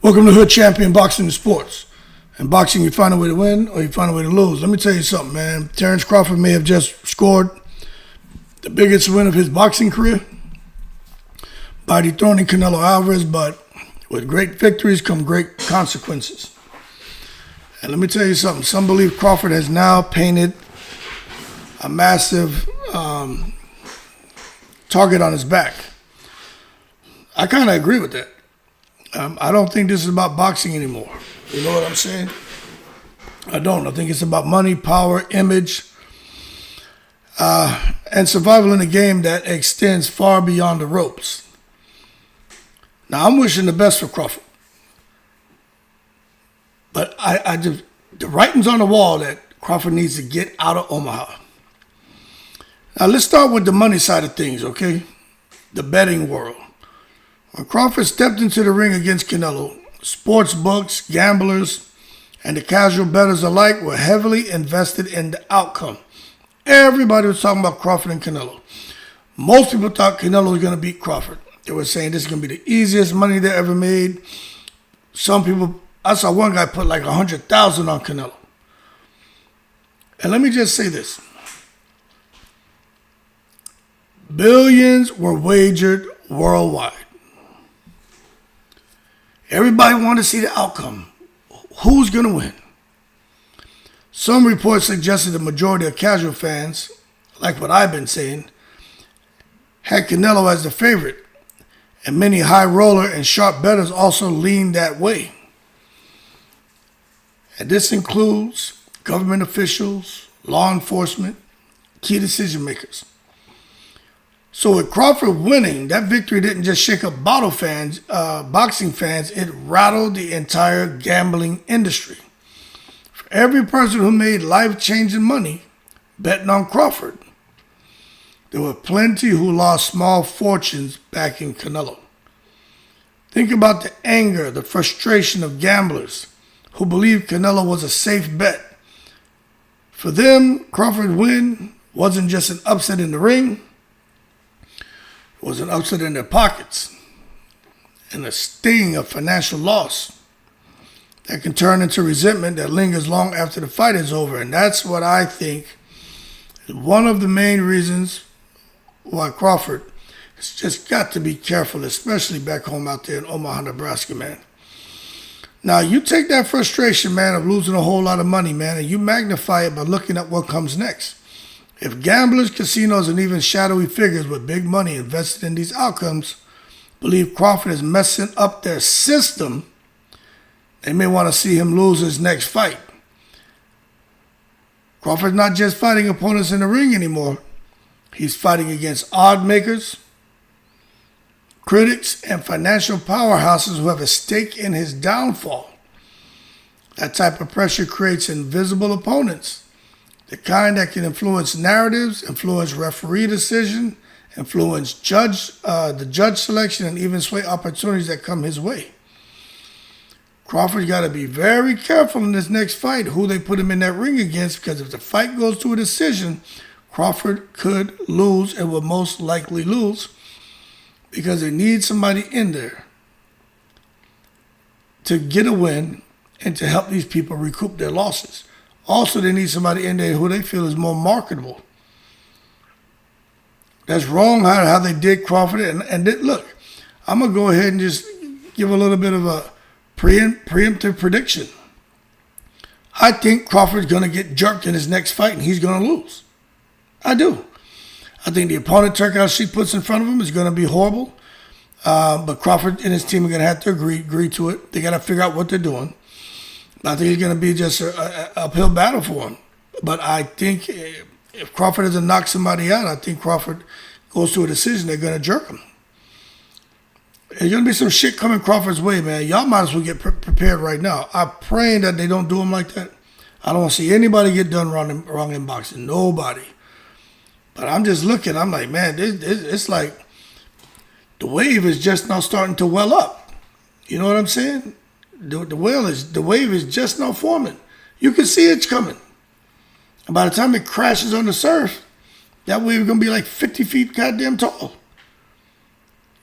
Welcome to Hood Champion Boxing and Sports. In boxing, you find a way to win or you find a way to lose. Let me tell you something, man. Terence Crawford may have just scored the biggest win of his boxing career by dethroning Canelo Alvarez, but with great victories come great consequences. And let me tell you something. Some believe Crawford has now painted a massive target on his back. I kind of agree with that. I don't think this is about boxing anymore. You know what I'm saying? I don't. I think it's about money, power, image, and survival in a game that extends far beyond the ropes. Now, I'm wishing the best for Crawford. But I just, the writing's on the wall that Crawford needs to get out of Omaha. Now, let's start with the money side of things, okay? The betting world. When Crawford stepped into the ring against Canelo, sports books, gamblers, and the casual bettors alike were heavily invested in the outcome. Everybody was talking about Crawford and Canelo. Most people thought Canelo was going to beat Crawford. They were saying this is going to be the easiest money they ever made. Some people, I saw one guy put like $100,000 on Canelo. And let me just say this. Billions were wagered worldwide. Everybody wanted to see the outcome. Who's going to win? Some reports suggested the majority of casual fans, like what I've been saying, had Canelo as the favorite, and many high roller and sharp bettors also leaned that way. And this includes government officials, law enforcement, key decision makers. So with Crawford winning, that victory didn't just shake up boxing fans, it rattled the entire gambling industry. For every person who made life-changing money betting on Crawford, there were plenty who lost small fortunes backing Canelo. Think about the anger, the frustration of gamblers who believed Canelo was a safe bet. For them, Crawford's win wasn't just an upset in the ring, it was an upset in their pockets and a sting of financial loss that can turn into resentment that lingers long after the fight is over. And that's what I think is one of the main reasons why Crawford has just got to be careful, especially back home out there in Omaha, Nebraska, man. Now, you take that frustration, man, of losing a whole lot of money, man, and you magnify it by looking at what comes next. If gamblers, casinos, and even shadowy figures with big money invested in these outcomes believe Crawford is messing up their system, they may want to see him lose his next fight. Crawford's not just fighting opponents in the ring anymore. He's fighting against odd makers, critics, and financial powerhouses who have a stake in his downfall. That type of pressure creates invisible opponents. The kind that can influence narratives, influence referee decision, influence the judge selection, and even sway opportunities that come his way. Crawford's got to be very careful in this next fight who they put him in that ring against, because if the fight goes to a decision, Crawford could lose and will most likely lose because they need somebody in there to get a win and to help these people recoup their losses. Also, they need somebody in there who they feel is more marketable. That's wrong how they did Crawford. And look, I'm going to go ahead and just give a little bit of a preemptive prediction. I think Crawford's going to get jerked in his next fight and he's going to lose. I do. I think the opponent turnout she puts in front of him is going to be horrible. But Crawford and his team are going to have to agree to it. They got to figure out what they're doing. I think it's going to be just an uphill battle for him. But I think if Crawford doesn't knock somebody out, I think Crawford goes to a decision. They're going to jerk him. There's going to be some shit coming Crawford's way, man. Y'all might as well get prepared right now. I'm praying that they don't do him like that. I don't want to see anybody get done wrong in boxing. Nobody. But I'm just looking. I'm like, man, it's like the wave is just now starting to well up. You know what I'm saying? The wave is just now forming. You can see it's coming. And by the time it crashes on the surf, that wave is going to be like 50 feet goddamn tall.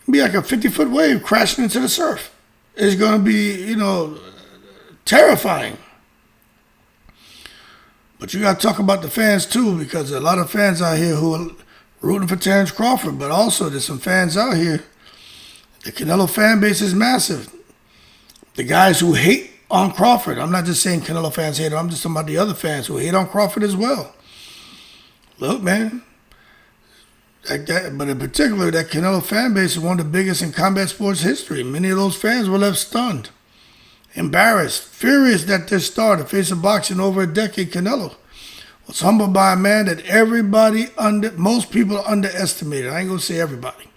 It'll be like a 50-foot wave crashing into the surf. is going to be, terrifying. But you got to talk about the fans too, because a lot of fans out here who are rooting for Terence Crawford, but also there's some fans out here. The Canelo fan base is massive. The guys who hate on Crawford, I'm not just saying Canelo fans hate him, I'm just talking about the other fans who hate on Crawford as well. Look, man, but in particular, that Canelo fan base is one of the biggest in combat sports history. Many of those fans were left stunned, embarrassed, furious that their star, the face of boxing over a decade, Canelo, was humbled by a man that most people underestimated. I ain't gonna say everybody.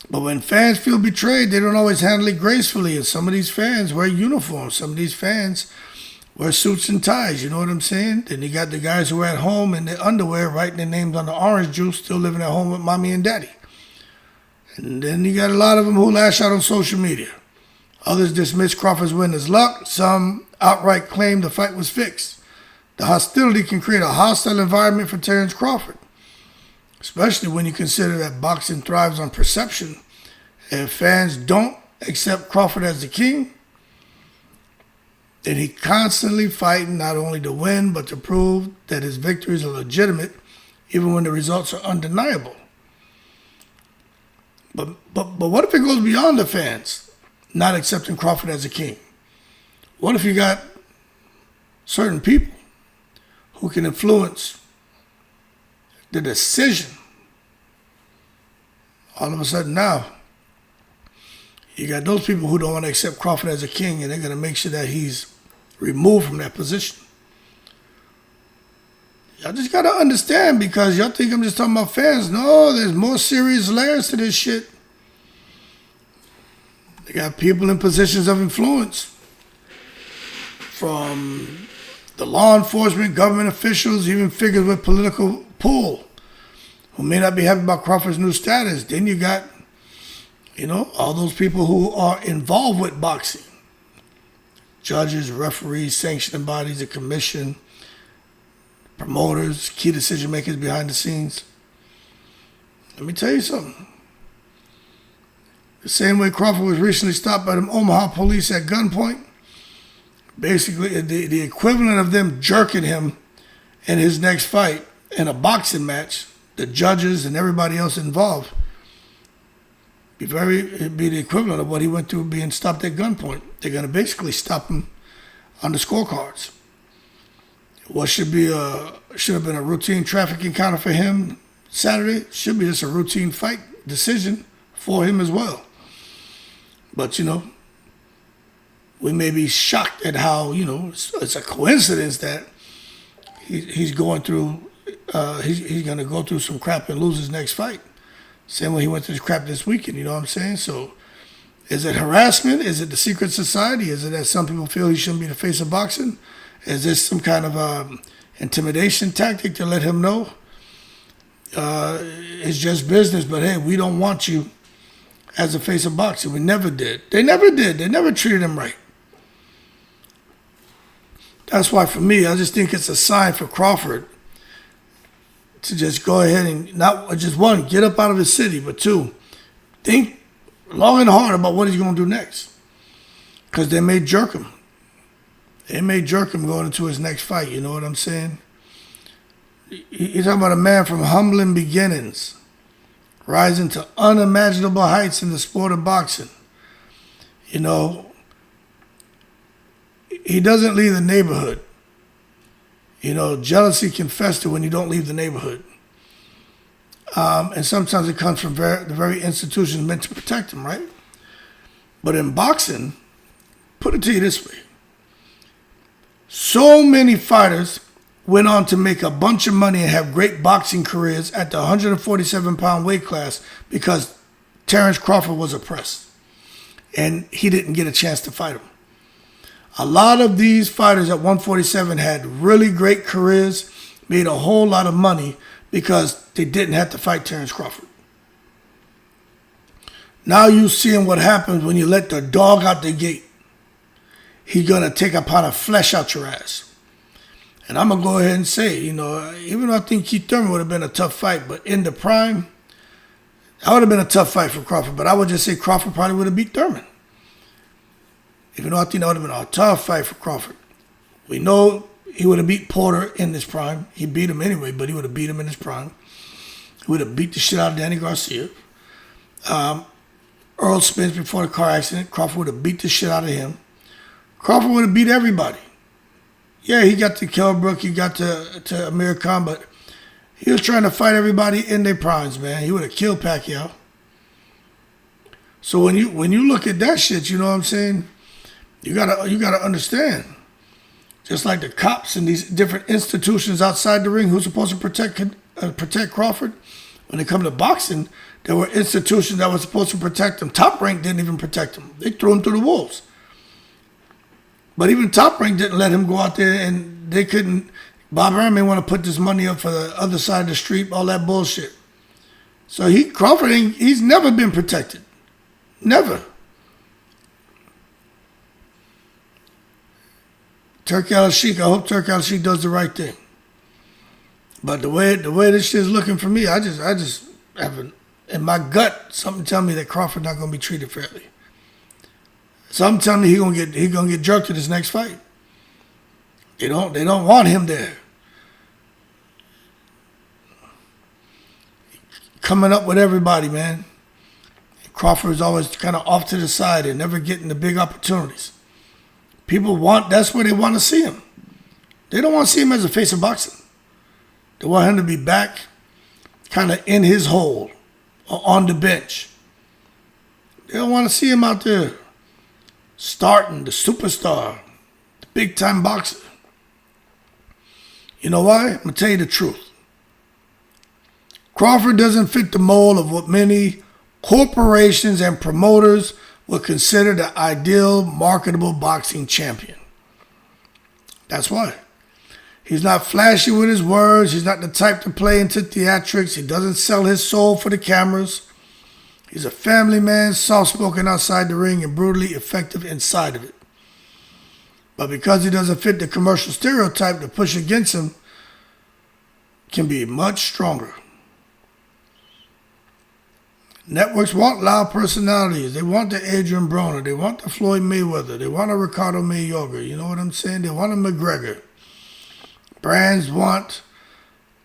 But when fans feel betrayed, they don't always handle it gracefully. And some of these fans wear uniforms. Some of these fans wear suits and ties. You know what I'm saying? Then you got the guys who are at home in their underwear, writing their names on the orange juice, still living at home with mommy and daddy. And then you got a lot of them who lash out on social media. Others dismiss Crawford's win as luck. Some outright claim the fight was fixed. The hostility can create a hostile environment for Terence Crawford, especially when you consider that boxing thrives on perception. If fans don't accept Crawford as the king, then he constantly fighting not only to win, but to prove that his victories are legitimate, even when the results are undeniable. But what if it goes beyond the fans not accepting Crawford as a king? What if you got certain people who can influence the decision? All of a sudden now, you got those people who don't want to accept Crawford as a king, and they're going to make sure that he's removed from that position. Y'all just got to understand, because y'all think I'm just talking about fans. No, there's more serious layers to this shit. They got people in positions of influence, from the law enforcement, government officials, even figures with political pull, who may not be happy about Crawford's new status. Then you got, all those people who are involved with boxing. Judges, referees, sanctioning bodies, the commission, promoters, key decision makers behind the scenes. Let me tell you something. The same way Crawford was recently stopped by the Omaha police at gunpoint, basically the equivalent of them jerking him in his next fight in a boxing match, the judges and everybody else involved, it'd be the equivalent of what he went through being stopped at gunpoint. They're going to basically stop him on the scorecards. What should have been a routine traffic encounter for him Saturday should be just a routine fight decision for him as well. But, we may be shocked at how, it's a coincidence that he's going through, he's going to go through some crap and lose his next fight. Same way he went through this crap this weekend, you know what I'm saying? So is it harassment? Is it the secret society? Is it that some people feel he shouldn't be the face of boxing? Is this some kind of intimidation tactic to let him know it's just business, but hey, we don't want you as a face of boxing? We never did. They never did. They never treated him right. That's why, for me, I just think it's a sign for Crawford to just go ahead and not just, one, get up out of the city, but two, think long and hard about what he's going to do next. Because they may jerk him. They may jerk him going into his next fight, you know what I'm saying? You're talking about a man from humbling beginnings, rising to unimaginable heights in the sport of boxing. He doesn't leave the neighborhood. Jealousy can fester when you don't leave the neighborhood. And sometimes it comes from the very institutions meant to protect him, right? But in boxing, put it to you this way. So many fighters went on to make a bunch of money and have great boxing careers at the 147-pound weight class because Terence Crawford was oppressed. And he didn't get a chance to fight him. A lot of these fighters at 147 had really great careers, made a whole lot of money because they didn't have to fight Terence Crawford. Now you seeing what happens when you let the dog out the gate. He's going to take a pound of flesh out your ass. And I'm going to go ahead and say, even though I think Keith Thurman would have been a tough fight, but in the prime, that would have been a tough fight for Crawford. But I would just say Crawford probably would have beat Thurman. Even though I think that would have been a tough fight for Crawford. We know he would have beat Porter in his prime. He beat him anyway, but he would have beat him in his prime. He would have beat the shit out of Danny Garcia. Earl Spence before the car accident. Crawford would have beat the shit out of him. Crawford would have beat everybody. Yeah, he got to Kelbrook, he got to Amir Khan, but he was trying to fight everybody in their primes, man. He would have killed Pacquiao. So when you look at that shit, you know what I'm saying? You gotta understand. Just like the cops in these different institutions outside the ring, who's supposed to protect Crawford? When it comes to boxing, there were institutions that were supposed to protect him. Top Rank didn't even protect him. They threw him to the wolves. But even Top Rank didn't let him go out there, and they couldn't. Bob Arum may want to put this money up for the other side of the street, all that bullshit. So Crawford he's never been protected. Never. Turki Al-Sheikh, I hope Turki Al-Sheikh does the right thing. But the way this shit is looking for me, I just have in my gut, something tell me that Crawford not gonna be treated fairly. Something tell me he gonna get jerked in his next fight. They don't want him there. Coming up with everybody, man. Crawford is always kind of off to the side and never getting the big opportunities. That's where they want to see him. They don't want to see him as a face of boxing. They want him to be back, kind of in his hole, or on the bench. They don't want to see him out there starting, the superstar, the big-time boxer. You know why? I'm going to tell you the truth. Crawford doesn't fit the mold of what many corporations and promoters would consider the ideal marketable boxing champion. That's why. He's not flashy with his words. He's not the type to play into theatrics. He doesn't sell his soul for the cameras. He's a family man, soft-spoken outside the ring and brutally effective inside of it. But because he doesn't fit the commercial stereotype, the push against him can be much stronger. Networks want loud personalities. They want the Adrian Broner. They want the Floyd Mayweather. They want a Ricardo Mayorga. You know what I'm saying? They want a McGregor. Brands want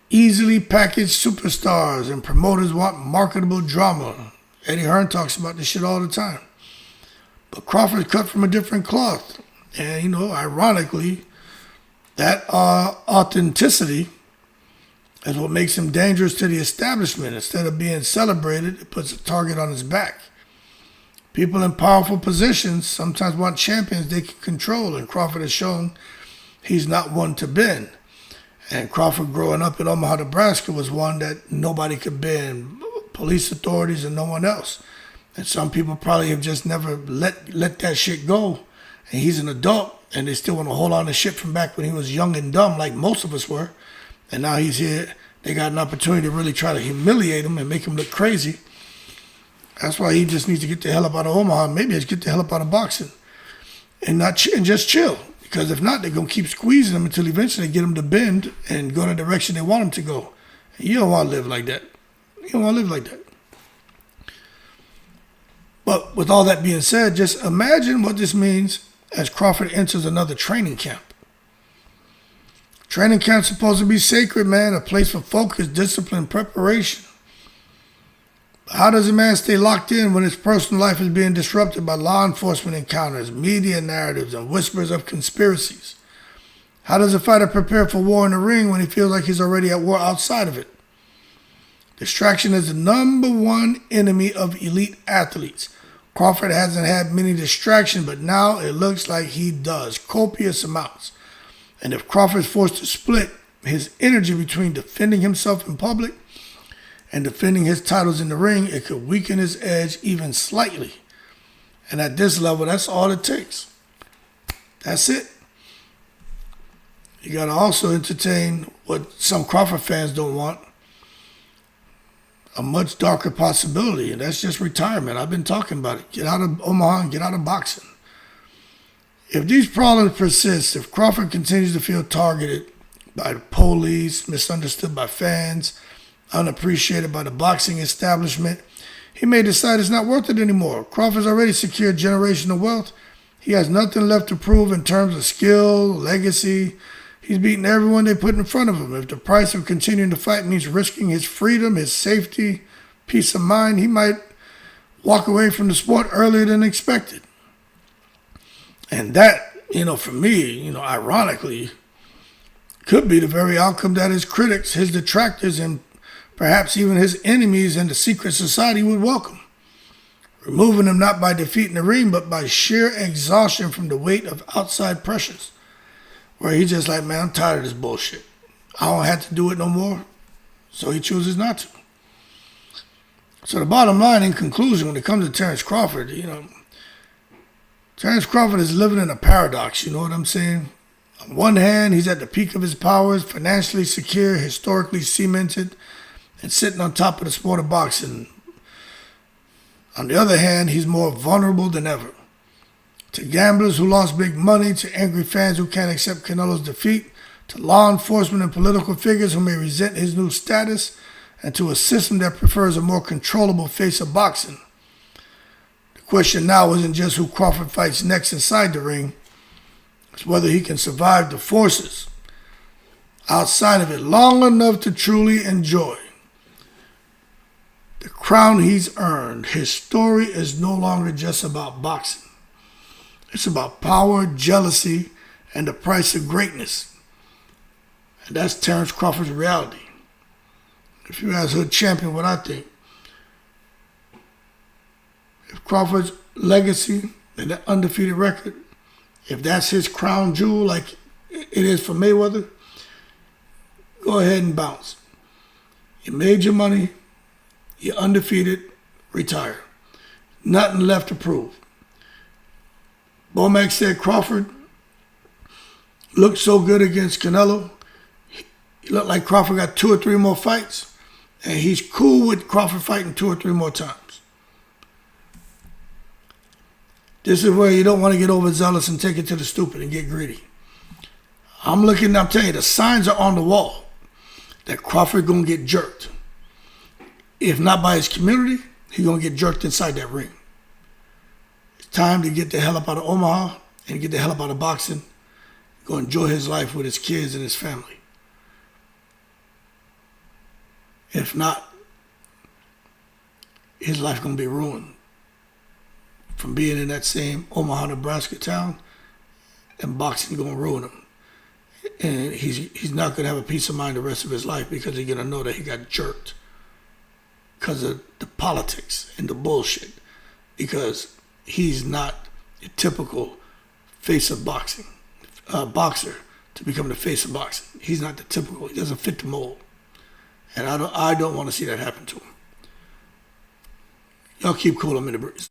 easily packaged superstars, and promoters want marketable drama. Eddie Hearn talks about this shit all the time. But Crawford's cut from a different cloth. And, ironically, that authenticity is what makes him dangerous to the establishment. Instead of being celebrated, it puts a target on his back. People in powerful positions sometimes want champions they can control, and Crawford has shown he's not one to bend. And Crawford, growing up in Omaha, Nebraska, was one that nobody could bend, police authorities and no one else. And some people probably have just never let that shit go. And he's an adult, and they still want to hold on to shit from back when he was young and dumb, like most of us were. And now he's here. They got an opportunity to really try to humiliate him and make him look crazy. That's why he just needs to get the hell up out of Omaha. Maybe just get the hell up out of boxing and just chill. Because if not, they're going to keep squeezing him until eventually they get him to bend and go in the direction they want him to go. And you don't want to live like that. You don't want to live like that. But with all that being said, just imagine what this means as Crawford enters another training camp. Training camp's supposed to be sacred, man, a place for focus, discipline, preparation. But how does a man stay locked in when his personal life is being disrupted by law enforcement encounters, media narratives, and whispers of conspiracies? How does a fighter prepare for war in the ring when he feels like he's already at war outside of it? Distraction is the number one enemy of elite athletes. Crawford hasn't had many distractions, but now it looks like he does, copious amounts. And if Crawford's forced to split his energy between defending himself in public and defending his titles in the ring, it could weaken his edge even slightly. And at this level, that's all it takes. That's it. You got to also entertain what some Crawford fans don't want, a much darker possibility, and that's just retirement. I've been talking about it. Get out of Omaha and get out of boxing. If these problems persist, if Crawford continues to feel targeted by the police, misunderstood by fans, unappreciated by the boxing establishment, he may decide it's not worth it anymore. Crawford's already secured generational wealth. He has nothing left to prove in terms of skill, legacy. He's beaten everyone they put in front of him. If the price of continuing to fight means risking his freedom, his safety, peace of mind, he might walk away from the sport earlier than expected. And that, for me, ironically, could be the very outcome that his critics, his detractors, and perhaps even his enemies in the secret society would welcome. Removing him not by defeat in the ring, but by sheer exhaustion from the weight of outside pressures. Where he's just like, man, I'm tired of this bullshit. I don't have to do it no more. So he chooses not to. So the bottom line, in conclusion, when it comes to Terence Crawford, Terence Crawford is living in a paradox, you know what I'm saying? On one hand, he's at the peak of his powers, financially secure, historically cemented, and sitting on top of the sport of boxing. On the other hand, he's more vulnerable than ever. To gamblers who lost big money, to angry fans who can't accept Canelo's defeat, to law enforcement and political figures who may resent his new status, and to a system that prefers a more controllable face of boxing. The question now isn't just who Crawford fights next inside the ring, it's whether he can survive the forces outside of it long enough to truly enjoy the crown he's earned. His story is no longer just about boxing. It's about power, jealousy, and the price of greatness. And that's Terence Crawford's reality. If you ask Hood Champion what I think, if Crawford's legacy and that undefeated record, if that's his crown jewel like it is for Mayweather, go ahead and bounce. You made your money. You're undefeated, retire. Nothing left to prove. Bomac said Crawford looked so good against Canelo. He looked like Crawford got 2 or 3 more fights. And he's cool with Crawford fighting 2 or 3 more times. This is where you don't want to get overzealous and take it to the stupid and get greedy. I'm telling you, the signs are on the wall that Crawford going to get jerked. If not by his community, he's going to get jerked inside that ring. It's time to get the hell up out of Omaha and get the hell up out of boxing. Go enjoy his life with his kids and his family. If not, his life going to be ruined from being in that same Omaha, Nebraska town, and boxing going to ruin him. And he's not going to have a peace of mind the rest of his life because he's going to know that he got jerked because of the politics and the bullshit, because he's not a typical face of boxing, boxer to become the face of boxing. He's not the typical, he doesn't fit the mold. And I don't want to see that happen to him. Y'all keep cool, I'm in the breeze.